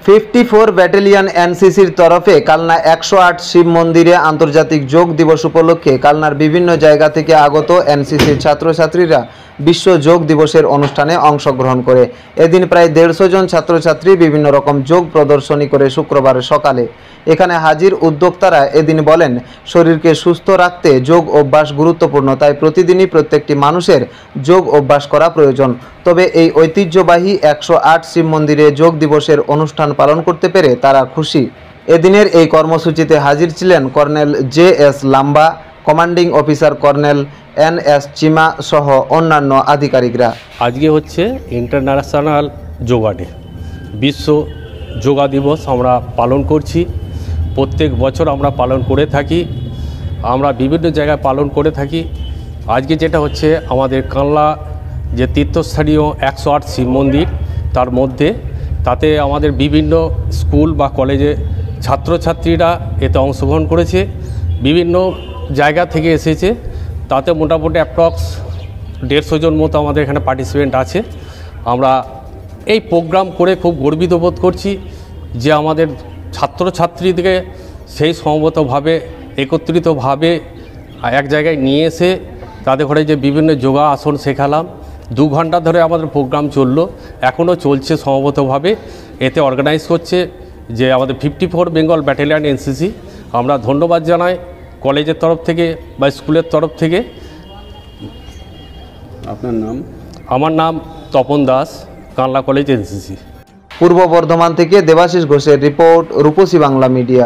54 battalion এনসিসির তরফে কালনা 108 শিব মন্দিরে আন্তর্জাতিক যোগ দিবস উপলক্ষে কালনার বিভিন্ন জায়গা থেকে আগত এনসিসির ছাত্রছাত্রীরা বিশ্ব যোগ দিবসের অনুষ্ঠানে অংশগ্রহণ করে। এদিন প্রায় 150 জন ছাত্রছাত্রী বিভিন্ন রকম যোগ প্রদর্শনী করে শুক্রবার সকালে এখানে হাজির। উদ্যোক্তারা এদিন বলেন, শরীরকে সুস্থ রাখতে যোগ অভ্যাস গুরুত্বপূর্ণ, তাই প্রতিদিনই প্রত্যেকটি মানুষের যোগ অভ্যাস করা প্রয়োজন। তবে এই ঐতিহ্যবাহী 108 শিব মন্দিরে যোগ দিবসের অনুষ্ঠান পালন করতে পেরে তারা খুশি। এদিনের এই কর্মসূচিতে হাজির ছিলেন কর্নেল জে.এস. লাম্বা, কমান্ডিং অফিসার কর্নেল এন.এস. চিমা সহ অন্যান্য আধিকারিকরা। আজকে হচ্ছে ইন্টারন্যাশনাল যোগা ডে, বিশ্ব যোগা দিবস আমরা পালন করছি। প্রত্যেক বছর আমরা পালন করে থাকি, আমরা বিভিন্ন জায়গায় পালন করে থাকি। আজকে যেটা হচ্ছে আমাদের কালনা যে তীর্থস্থানীয় 108 শিব মন্দির, তার মধ্যে তাতে আমাদের বিভিন্ন স্কুল বা কলেজে ছাত্রছাত্রীরা এতে অংশগ্রহণ করেছে, বিভিন্ন জায়গা থেকে এসেছে। তাতে মোটামুটি অ্যাপ্রক্স 150 জন মতো আমাদের এখানে পার্টিসিপেন্ট আছে। আমরা এই প্রোগ্রাম করে খুব গর্বিত বোধ করছি যে আমাদের ছাত্রছাত্রীদেরকে সেই সমবেতভাবে একত্রিতভাবে এক জায়গায় নিয়ে এসে তাদের ঘরে যে বিভিন্ন যোগা আসন শেখালাম। 2 ঘন্টা ধরে আমাদের প্রোগ্রাম চললো, এখনও চলছে সমবেতভাবে। এতে অর্গানাইজ করছে যে আমাদের 54 বেঙ্গল ব্যাটালিয়ন এনসিসি। আমরা ধন্যবাদ জানাই কলেজের তরফ থেকে বা স্কুলের তরফ থেকে। আপনার নাম? আমার নাম তপন দাস, কালনা কলেজ এনসিসি। পূর্ব বর্ধমান থেকে দেবাশিস ঘোষের রিপোর্ট, রূপসী বাংলা মিডিয়া।